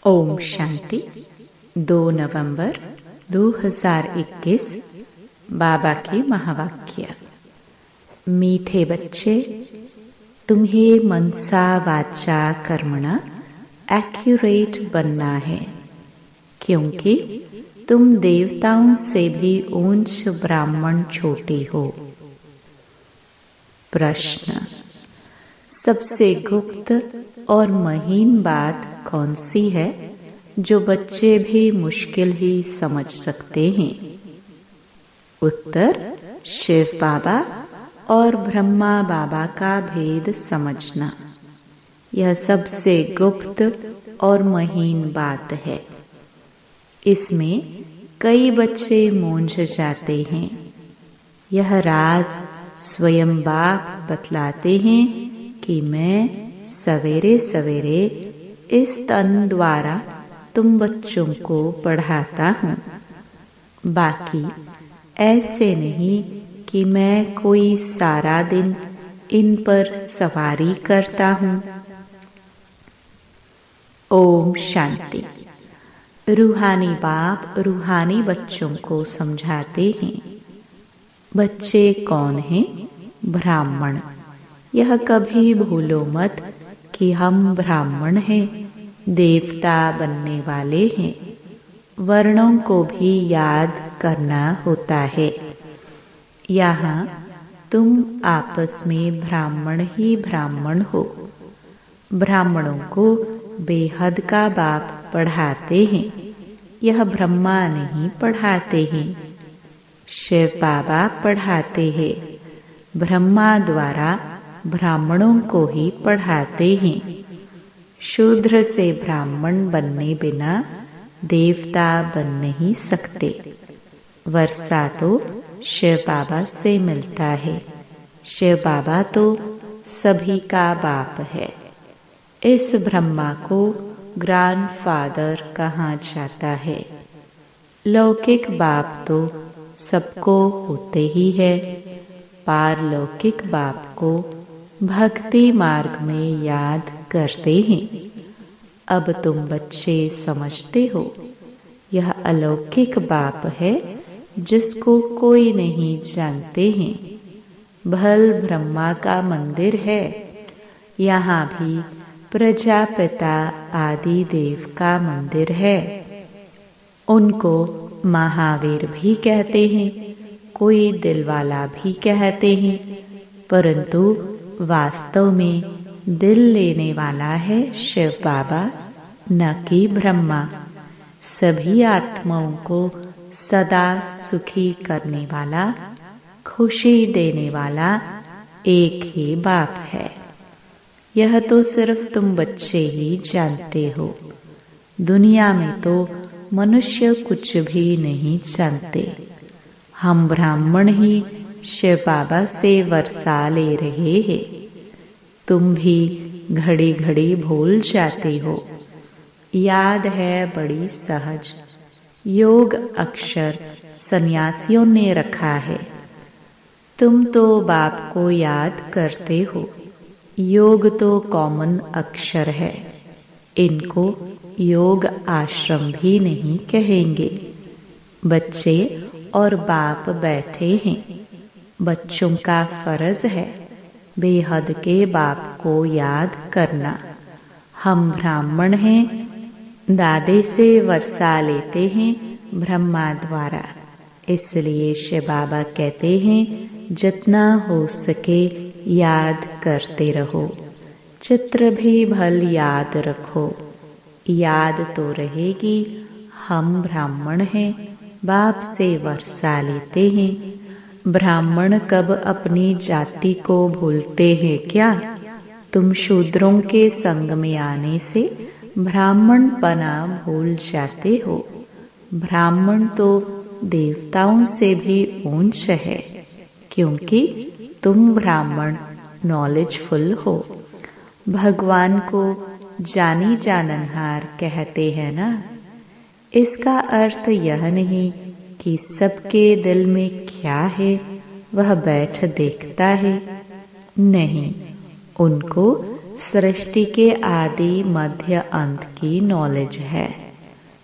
ओम शांति। 2 नवंबर 2021 बाबा की महावाक्य। मीठे बच्चे, तुम्हें मनसा वाचा कर्मणा एक्यूरेट बनना है, क्योंकि तुम देवताओं से भी ऊंच ब्राह्मण छोटे हो। प्रश्न: सबसे गुप्त और महीन बात कौन सी है जो बच्चे भी मुश्किल ही समझ सकते हैं? उत्तर: शिव बाबा और ब्रह्मा बाबा का भेद समझना। यह सबसे गुप्त और महीन बात है। इसमें कई बच्चे मूंझ जाते हैं। यह राज स्वयं बाप बतलाते हैं कि मैं सवेरे सवेरे इस तन द्वारा तुम बच्चों को पढ़ाता हूँ। बाकी ऐसे नहीं कि मैं कोई सारा दिन इन पर सवारी करता हूँ। ओम शांति। रूहानी बाप रूहानी बच्चों को समझाते हैं। बच्चे कौन हैं? ब्राह्मण। यह कभी भूलो मत कि हम ब्राह्मण हैं, देवता बनने वाले हैं। वर्णों को भी याद करना होता है। यहाँ तुम आपस में ब्राह्मण ही ब्राह्मण हो। ब्राह्मणों को बेहद का बाप पढ़ाते हैं। यह ब्रह्मा नहीं पढ़ाते हैं, शिव बाबा पढ़ाते हैं। ब्रह्मा द्वारा ब्राह्मणों को ही पढ़ाते हैं। शूद्र से ब्राह्मण बनने बिना देवता बन नहीं सकते। वर्षा तो शिव बाबा से मिलता है। शिव बाबा तो सभी का बाप है। इस ब्रह्मा को ग्रैंडफादर कहा जाता है। लौकिक बाप तो सबको होते ही है। पारलौकिक बाप को भक्ति मार्ग में याद करते हैं। अब तुम बच्चे समझते हो, यह अलौकिक बाप है जिसको कोई नहीं जानते हैं। भल ब्रह्मा का मंदिर है। यहाँ भी प्रजापिता आदि देव का मंदिर है। उनको महावीर भी कहते हैं, कोई दिलवाला भी कहते हैं, परंतु वास्तव में दिल लेने वाला है शिव बाबा, न कि ब्रह्मा। सभी आत्माओं को सदा सुखी करने वाला, खुशी देने वाला एक ही बाप है। यह तो सिर्फ तुम बच्चे ही जानते हो। दुनिया में तो मनुष्य कुछ भी नहीं जानते। हम ब्राह्मण ही शिव बाबा से वर्षा ले रहे हैं। तुम भी घड़ी घड़ी भूल जाते हो। याद है बड़ी सहज। योग अक्षर सन्यासियों ने रखा है। तुम तो बाप को याद करते हो। योग तो कॉमन अक्षर है। इनको योग आश्रम भी नहीं कहेंगे। बच्चे और बाप बैठे हैं। बच्चों का फर्ज है बेहद के बाप को याद करना। हम ब्राह्मण हैं, दादे से वर्षा लेते हैं ब्रह्मा द्वारा। इसलिए शिव बाबा कहते हैं, जितना हो सके याद करते रहो। चित्र भी भल याद रखो। याद तो रहेगी हम ब्राह्मण हैं, बाप से वर्षा लेते हैं। ब्राह्मण कब अपनी जाति को भूलते हैं क्या? तुम शूद्रों के संग में आने से ब्राह्मण पना भूल जाते हो। ब्राह्मण तो देवताओं से भी ऊंच है, क्योंकि तुम ब्राह्मण नॉलेजफुल हो। भगवान को जानी जाननहार कहते हैं ना। इसका अर्थ यह नहीं कि सबके दिल में क्या है वह बैठ देखता है। नहीं, उनको सृष्टि के आदि मध्य अंत की नॉलेज है,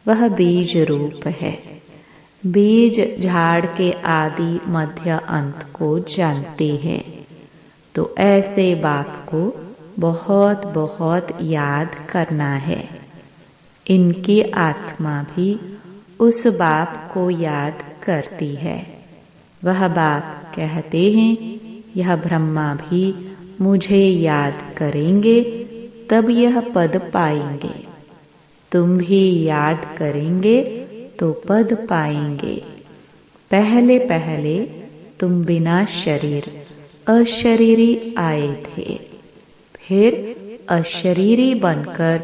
वह बीज रूप है। बीज झाड़ के आदि मध्य अंत को जानती है। तो ऐसे बाप को बहुत बहुत याद करना है। इनकी आत्मा भी उस बाप को याद करती है। वह बाप कहते हैं, यह ब्रह्मा भी मुझे याद करेंगे तब यह पद पाएंगे। तुम भी याद करेंगे तो पद पाएंगे। पहले पहले तुम बिना शरीर अशरीरी आए थे, फिर अशरीरी बनकर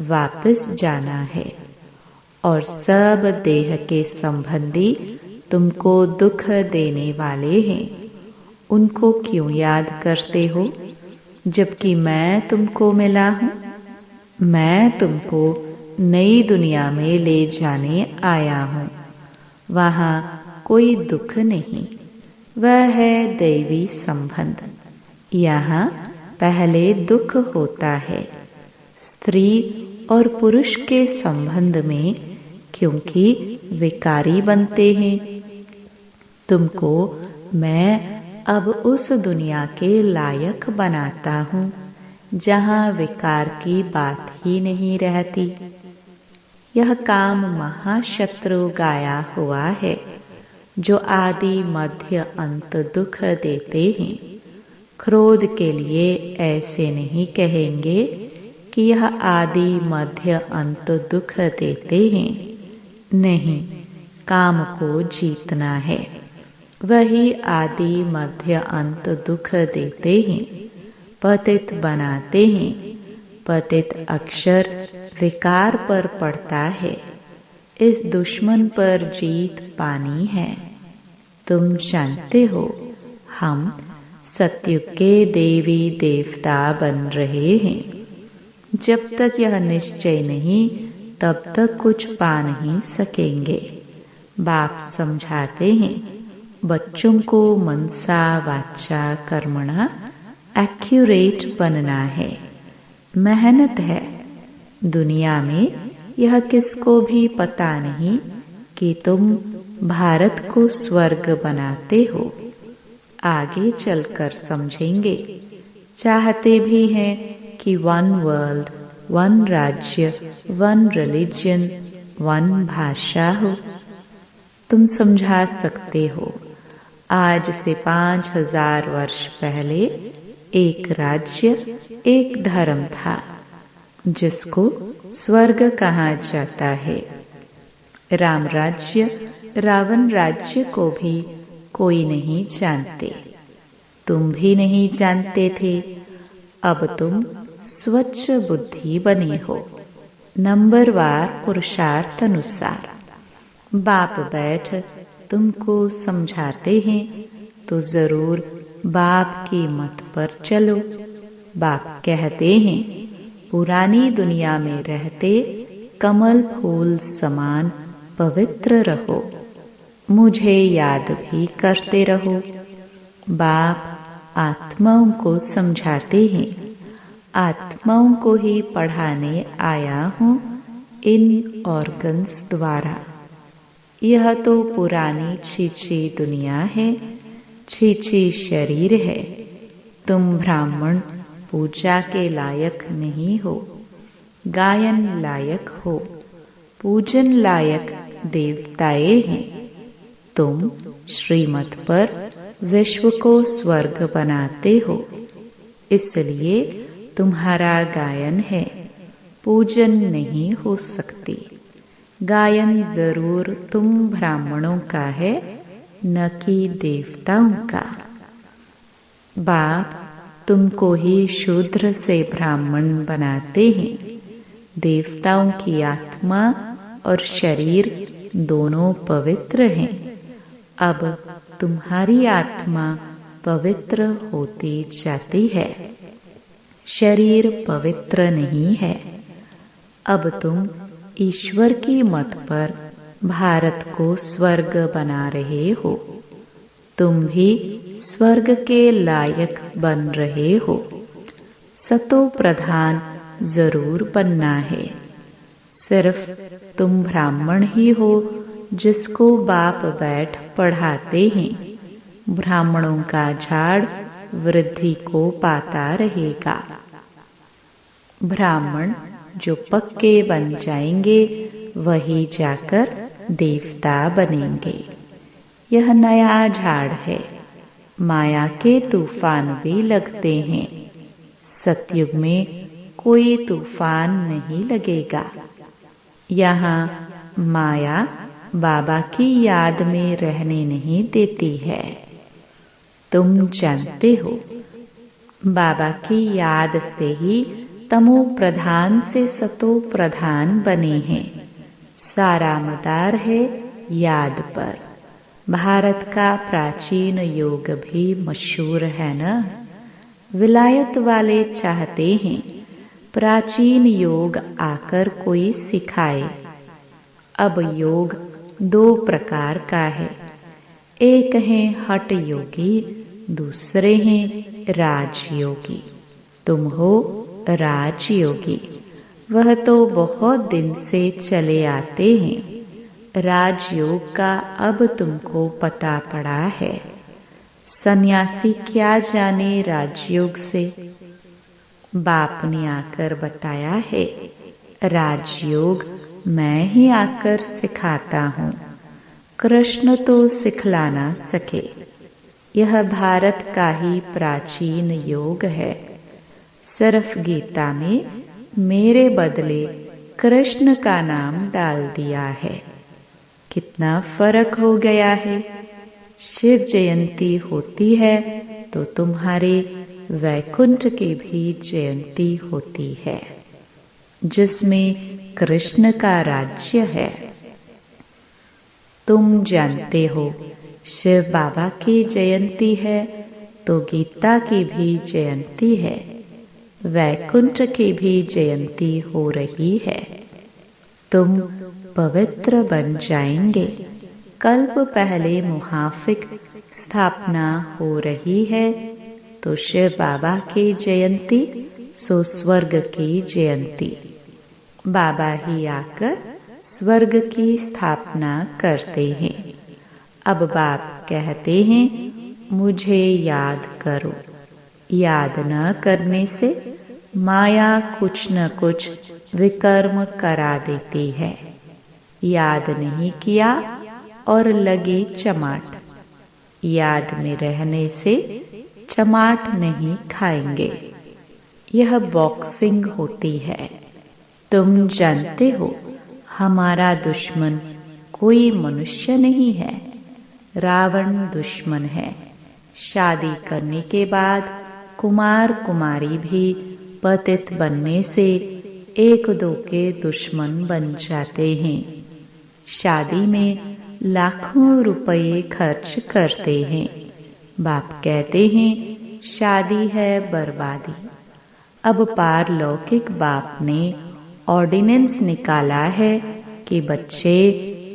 वापस जाना है। और सब देह के संबंधी तुमको दुख देने वाले हैं, उनको क्यों याद करते हो, जबकि मैं तुमको मिला हूँ। मैं तुमको नई दुनिया में ले जाने आया हूँ। वहाँ कोई दुख नहीं, वह है दैवी संबंध। यहाँ पहले दुख होता है स्त्री और पुरुष के संबंध में, क्योंकि विकारी बनते हैं। तुमको मैं अब उस दुनिया के लायक बनाता हूँ जहाँ विकार की बात ही नहीं रहती। यह काम महाशत्रु गाया हुआ है, जो आदि मध्य अंत दुख देते हैं। क्रोध के लिए ऐसे नहीं कहेंगे कि यह आदि मध्य अंत दुख देते हैं। नहीं, काम को जीतना है, वही आदि मध्य अंत दुख देते हैं, पतित बनाते हैं। पतित अक्षर विकार पर पड़ता है। इस दुश्मन पर जीत पानी है। तुम जानते हो, हम सतयुग के देवी देवता बन रहे हैं। जब तक यह निश्चय नहीं, तब तक कुछ पा नहीं सकेंगे। बाप समझाते हैं, बच्चों को मनसा वाचा कर्मणा एक्यूरेट बनना है। मेहनत है। दुनिया में यह किसको भी पता नहीं कि तुम भारत को स्वर्ग बनाते हो। आगे चलकर समझेंगे। चाहते भी हैं कि 1 वर्ल्ड, 1 राज्य, 1 रिलीजन, 1 भाषा हो। तुम समझा सकते हो, आज से 5000 वर्ष पहले एक राज्य, एक धर्म था, जिसको स्वर्ग कहा जाता है। राम राज्य, रावण राज्य को भी कोई नहीं जानते। तुम भी नहीं जानते थे। अब तुम स्वच्छ बुद्धि बने हो, नंबरवार पुरुषार्थ अनुसार। बाप बैठ तुमको समझाते हैं, तो जरूर बाप की मत पर चलो। बाप कहते हैं, पुरानी दुनिया में रहते कमल फूल समान पवित्र रहो, मुझे याद भी करते रहो। बाप आत्माओं को समझाते हैं, आत्माओं को ही पढ़ाने आया हूँ इन ऑर्गन्स द्वारा। यह तो पुरानी छीछी दुनिया है, छीछी शरीर है। तुम ब्राह्मण पूजा के लायक नहीं हो, गायन लायक हो, पूजन लायक देवताएं हैं। तुम श्रीमत पर विश्व को स्वर्ग बनाते हो, इसलिए तुम्हारा गायन है, पूजन नहीं हो सकती। गायन जरूर तुम ब्राह्मणों का है, न कि देवताओं का। बाप तुमको ही शूद्र से ब्राह्मण बनाते हैं। देवताओं की आत्मा और शरीर दोनों पवित्र हैं। अब तुम्हारी आत्मा पवित्र होती जाती है, शरीर पवित्र नहीं है। अब तुम ईश्वर की मत पर भारत को स्वर्ग बना रहे हो। तुम भी स्वर्ग के लायक बन रहे हो। सतो प्रधान जरूर बनना है। सिर्फ तुम ब्राह्मण ही हो जिसको बाप बैठ पढ़ाते हैं। ब्राह्मणों का झाड़ वृद्धि को पाता रहेगा। ब्राह्मण जो पक्के बन जाएंगे वही जाकर देवता बनेंगे। यह नया झाड़ है। माया के तूफान भी लगते हैं। सतयुग में कोई तूफान नहीं लगेगा। यहाँ माया बाबा की याद में रहने नहीं देती है। तुम जानते हो बाबा की याद से ही तमो प्रधान से सतो प्रधान बने हैं। सारा मदार है याद पर। भारत का प्राचीन योग भी मशहूर है न। विलायत वाले चाहते हैं प्राचीन योग आकर कोई सिखाए। अब योग 2 प्रकार का है। एक है हठ योगी, दूसरे हैं राजयोगी। तुम हो राजयोगी। वह तो बहुत दिन से चले आते हैं। राजयोग का अब तुमको पता पड़ा है। सन्यासी क्या जाने राजयोग से। बाप ने आकर बताया है राजयोग मैं ही आकर सिखाता हूँ। कृष्ण तो सिखला ना सके। यह भारत का ही प्राचीन योग है। सिर्फ गीता में मेरे बदले कृष्ण का नाम डाल दिया है। कितना फर्क हो गया है। शिव जयंती होती है तो तुम्हारे वैकुंठ की भी जयंती होती है जिसमें कृष्ण का राज्य है। तुम जानते हो शिव बाबा की जयंती है तो गीता की भी जयंती है। वैकुंठ की भी जयंती हो रही है। तुम पवित्र बन जाएंगे। कल्प पहले मुहाफिक स्थापना हो रही है तो शिव बाबा की जयंती सो स्वर्ग की जयंती। बाबा ही आकर स्वर्ग की स्थापना करते हैं। अब बाप कहते हैं मुझे याद करो। याद न करने से माया कुछ न कुछ विकर्म करा देती है। याद नहीं किया और लगे चमाट। याद में रहने से चमाट नहीं खाएंगे। यह बॉक्सिंग होती है। तुम जानते हो हमारा दुश्मन कोई मनुष्य नहीं है। रावण दुश्मन है। शादी करने के बाद कुमार कुमारी भी पतित बनने से 1-2 के दुश्मन बन जाते हैं। शादी में लाखों रुपए खर्च करते हैं। बाप कहते हैं शादी है बर्बादी। अब पारलौकिक बाप ने ऑर्डिनेंस निकाला है कि बच्चे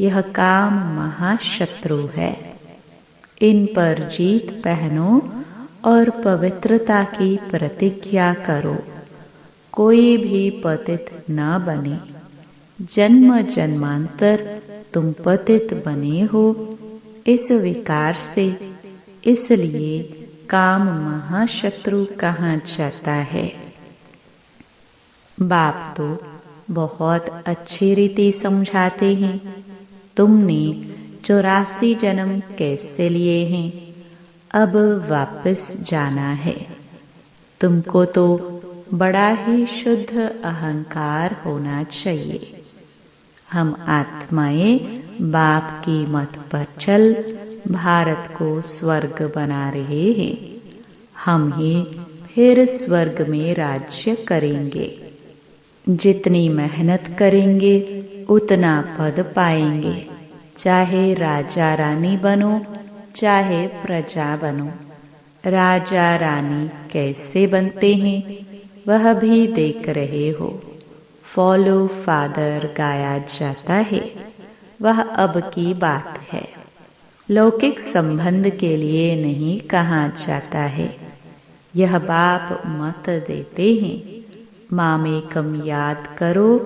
यह काम महाशत्रु है। इन पर जीत पहनो और पवित्रता की प्रतिज्ञा करो। कोई भी पतित न बने। जन्म जन्मांतर तुम पतित बने हो इस विकार से, इसलिए काम महाशत्रु कहा जाता है। बाप तो बहुत अच्छी रीति समझाते हैं। तुमने 84 जन्म कैसे लिए हैं। अब वापस जाना है। तुमको तो बड़ा ही शुद्ध अहंकार होना चाहिए। हम आत्माएं बाप की मत पर चल भारत को स्वर्ग बना रहे हैं। हम ही फिर स्वर्ग में राज्य करेंगे। जितनी मेहनत करेंगे उतना पद पाएंगे। चाहे राजा रानी बनो चाहे प्रजा बनो। राजा रानी कैसे बनते हैं वह भी देख रहे हो। फॉलो फादर गाया जाता है। वह अब की बात है। लौकिक संबंध के लिए नहीं कहा जाता है। यह बाप मत देते हैं, मामेकम याद करो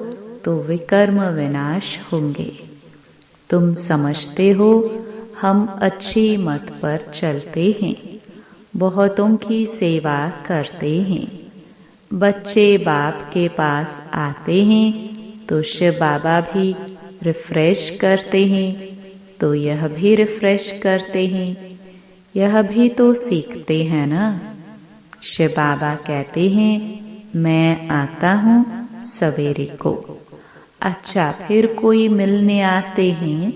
तो विकर्म विनाश होंगे। तुम समझते हो हम अच्छी मत पर चलते हैं, बहुतों की सेवा करते हैं। बच्चे बाप के पास आते हैं तो शिव बाबा भी रिफ्रेश करते हैं, तो यह भी रिफ्रेश करते हैं। यह भी तो सीखते हैं ना। शिव बाबा कहते हैं मैं आता हूँ सवेरे को। अच्छा, फिर कोई मिलने आते हैं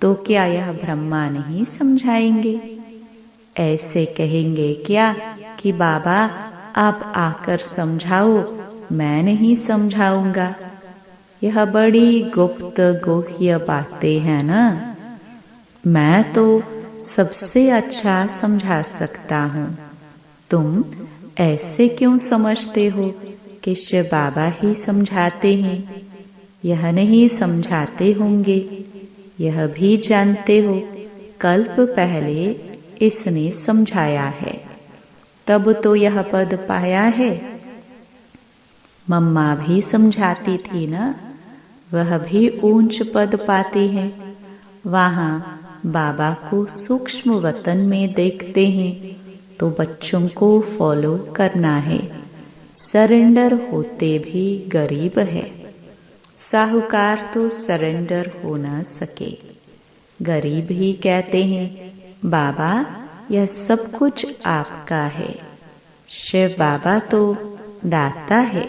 तो क्या यह ब्रह्मा नहीं समझाएंगे? ऐसे कहेंगे क्या कि बाबा आप आकर समझाओ, मैं नहीं समझाऊंगा। यह बड़ी गुप्त गुह्य बातें हैं ना। मैं तो सबसे अच्छा समझा सकता हूँ। तुम ऐसे क्यों समझते हो कि शिव बाबा ही समझाते हैं? यह नहीं समझाते होंगे। यह भी जानते हो कल्प पहले इसने समझाया है, तब तो यह पद पाया है। मम्मा भी समझाती थी ना, वह भी ऊंच पद पाती है। वहाँ बाबा को सूक्ष्म वतन में देखते हैं तो बच्चों को फॉलो करना है। सरेंडर होते भी गरीब है। साहूकार तो सरेंडर हो न सके। गरीब ही कहते हैं बाबा यह सब कुछ आपका है। शिव बाबा तो दाता है,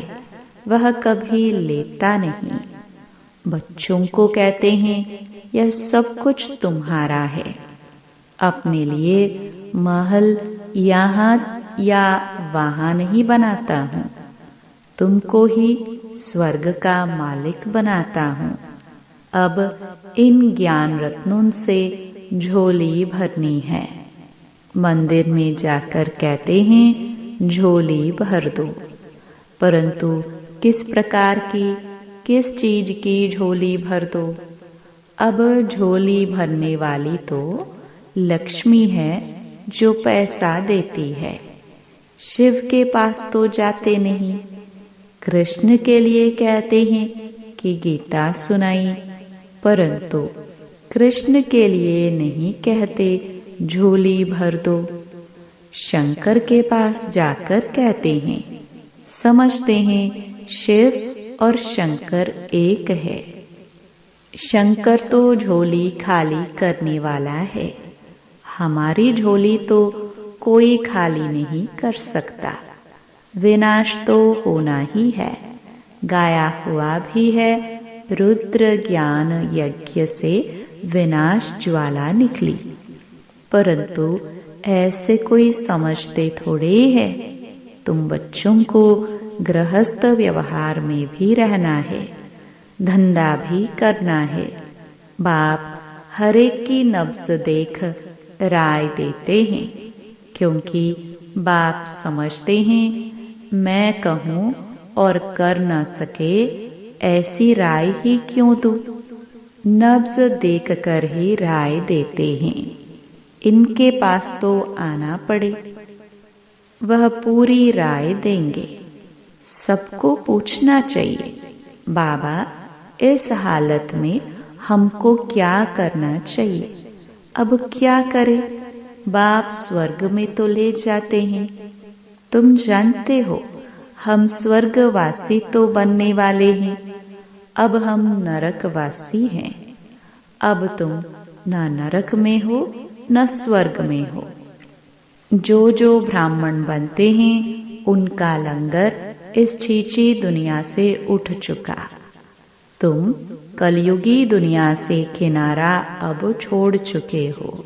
वह कभी लेता नहीं। बच्चों को कहते हैं यह सब कुछ तुम्हारा है। अपने लिए महल यहाँ या वहाँ नहीं बनाता हूँ, तुमको ही स्वर्ग का मालिक बनाता हूँ। अब इन ज्ञान रत्नों से झोली भरनी है। मंदिर में जाकर कहते हैं झोली भर दो, परंतु किस प्रकार की, किस चीज की झोली भर दो? अब झोली भरने वाली तो लक्ष्मी है जो पैसा देती है। शिव के पास तो जाते नहीं। कृष्ण के लिए कहते हैं कि गीता सुनाई, परंतु कृष्ण के लिए नहीं कहते झोली भर दो। शंकर के पास जाकर कहते हैं, समझते हैं शिव और शंकर एक है। शंकर तो झोली खाली करने वाला है, हमारी झोली तो कोई खाली नहीं कर सकता। विनाश तो होना ही है। गाया हुआ भी है, रुद्र ज्ञान यज्ञ से विनाश ज्वाला निकली। परंतु ऐसे कोई समझते थोड़े है। तुम बच्चों को गृहस्थ व्यवहार में भी रहना है, धंधा भी करना है। बाप हर एक की नब्ज देख राय देते हैं, क्योंकि बाप समझते हैं मैं कहूँ और कर न सके ऐसी राय ही क्यों दूं। नब्ज देख कर ही राय देते हैं। इनके पास तो आना पड़े, वह पूरी राय देंगे। सबको पूछना चाहिए बाबा इस हालत में हमको क्या करना चाहिए। अब क्या करें? बाप स्वर्ग में तो ले जाते हैं। तुम जानते हो हम स्वर्गवासी तो बनने वाले हैं, अब हम नरकवासी हैं। अब तुम न नरक में हो न स्वर्ग में हो। जो जो ब्राह्मण बनते हैं उनका लंगर इस छीछी दुनिया से उठ चुका। तुम कलयुगी दुनिया से किनारा अब छोड़ चुके हो।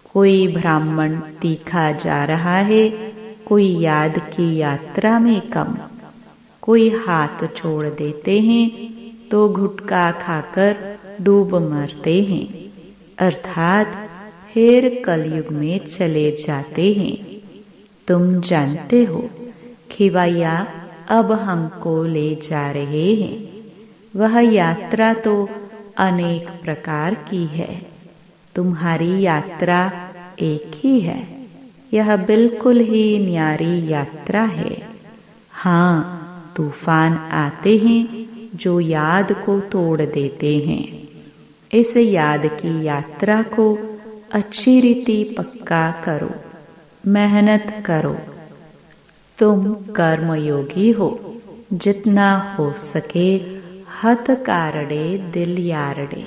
कोई ब्राह्मण तीखा जा रहा है, कोई याद की यात्रा में कम। कोई हाथ छोड़ देते हैं तो गुटखा खाकर डूब मरते हैं, अर्थात फिर कलयुग में चले जाते हैं। तुम जानते हो खिवैया अब हमको ले जा रहे हैं। वह यात्रा तो अनेक प्रकार की है, तुम्हारी यात्रा एक ही है। यह बिल्कुल ही न्यारी यात्रा है। हाँ, तूफान आते हैं जो याद को तोड़ देते हैं। इस याद की यात्रा को अच्छी रीति पक्का करो, मेहनत करो। तुम कर्मयोगी हो। जितना हो सके हथ कारडे दिल यारडे।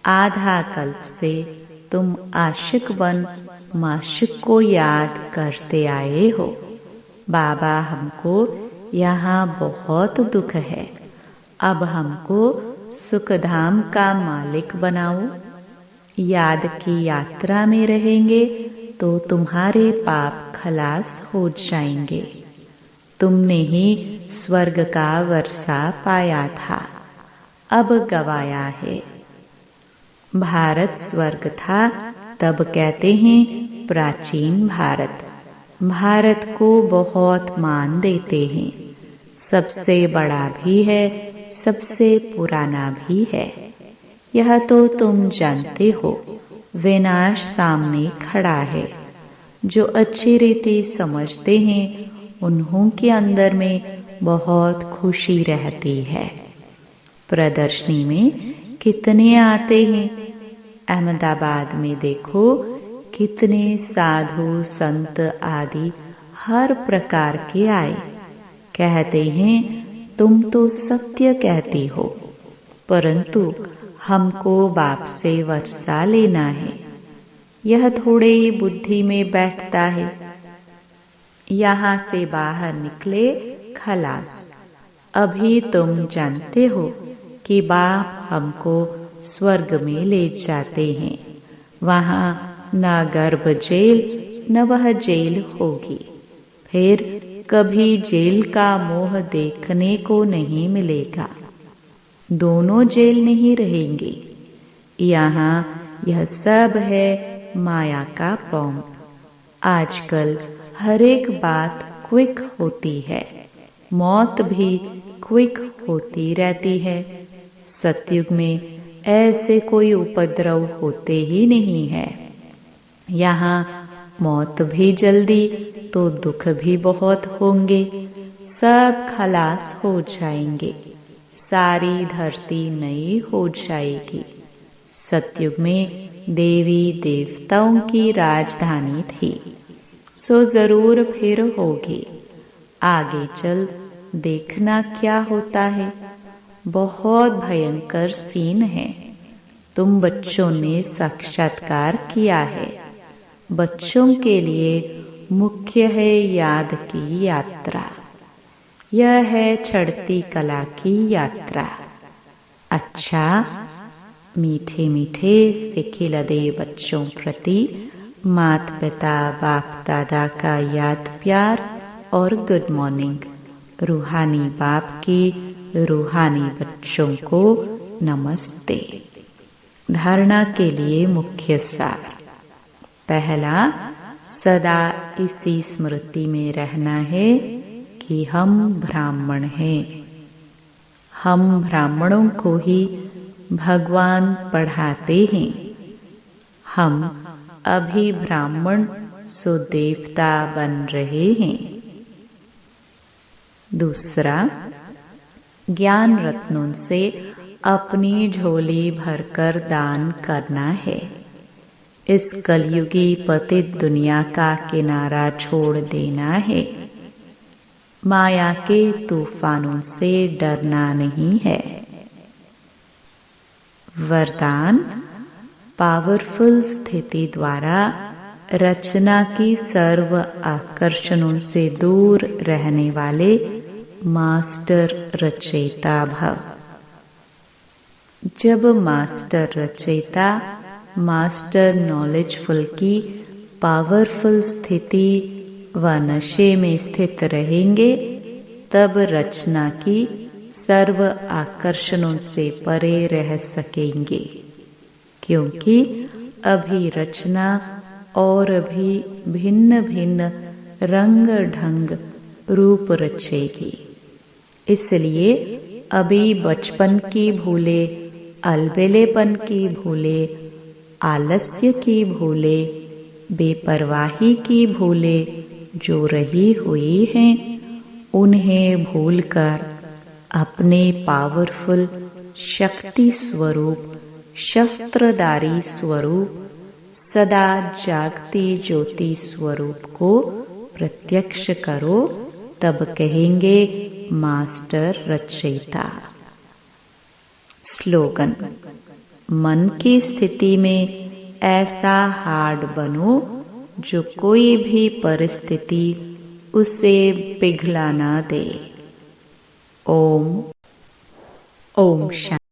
आधा कल्प से तुम आशिक बन माशिक को याद करते आए हो। बाबा, हमको यहाँ बहुत दुख है, अब हमको सुखधाम का मालिक बनाओ। याद की यात्रा में रहेंगे तो तुम्हारे पाप खलास हो जाएंगे। तुमने ही स्वर्ग का वर्षा पाया था, अब गवाया है। भारत स्वर्ग था तब कहते हैं प्राचीन भारत। भारत को बहुत मान देते हैं, सबसे बड़ा भी है, सबसे पुराना भी है। यह तो तुम जानते हो। विनाश सामने खड़ा है। जो अच्छी रीति समझते हैं उन्हों के अंदर में बहुत खुशी रहती है। प्रदर्शनी में कितने आते हैं। अहमदाबाद में देखो कितने साधु संत आदि हर प्रकार के आए। कहते हैं तुम तो सत्य कहती हो, परंतु हमको बाप से वर्षा लेना है। यह थोड़े ही बुद्धि में बैठता है। यहाँ से बाहर निकले खलास। अभी तुम जानते हो कि बाप हमको स्वर्ग में ले जाते हैं। वहाँ न गर्भ जेल न वह जेल होगी। फिर कभी जेल का मोह देखने को नहीं मिलेगा। दोनों जेल नहीं रहेंगे। यहाँ यह सब है माया का पॉम्प। आजकल हर एक बात क्विक होती है। मौत भी क्विक होती रहती है। सतयुग में ऐसे कोई उपद्रव होते ही नहीं है। यहाँ मौत भी जल्दी तो दुख भी बहुत होंगे। सब खलास हो जाएंगे। सारी धरती नई हो जाएगी। सतयुग में देवी देवताओं की राजधानी थी, सो जरूर फिर होगी। आगे चल देखना क्या होता है। बहुत भयंकर सीन है। तुम बच्चों ने साक्षात्कार किया है। बच्चों के लिए मुख्य है याद की यात्रा। यह है चढ़ती कला की यात्रा। अच्छा, मीठे मीठे से खिलदे बच्चों प्रति माता पिता बाप दादा का याद प्यार और गुड मॉर्निंग। रूहानी बाप की रूहानी बच्चों को नमस्ते। धारणा के लिए मुख्य सार। पहला, सदा इसी स्मृति में रहना है कि हम ब्राह्मण हैं। हम ब्राह्मणों को ही भगवान पढ़ाते हैं। हम अभी ब्राह्मण सो देवता बन रहे हैं। दूसरा, ज्ञान रत्नों से अपनी झोली भरकर दान करना है। इस कलयुगी पतित दुनिया का किनारा छोड़ देना है। माया के तूफानों से डरना नहीं है। वरदान, पावरफुल स्थिति द्वारा रचना की सर्व आकर्षणों से दूर रहने वाले मास्टर रचयिता भव। जब मास्टर रचयिता मास्टर नॉलेजफुल की पावरफुल स्थिति व नशे में स्थित रहेंगे, तब रचना की सर्व आकर्षणों से परे रह सकेंगे। क्योंकि अभी रचना और भी भिन्न भिन्न रंग ढंग रूप रचेगी। इसलिए अभी बचपन की भूले, अलबेलेपन की भूले, आलस्य की भूले, बेपरवाही की भूलें जो रही हुई हैं, उन्हें भूलकर अपने पावरफुल शक्ति स्वरूप, शस्त्रधारी स्वरूप, सदा जागती ज्योति स्वरूप को प्रत्यक्ष करो। तब कहेंगे मास्टर रचयिता। स्लोगन: मन की स्थिति में ऐसा हार्ड बनो जो कोई भी परिस्थिति उसे पिघला ना दे। ओम शांति।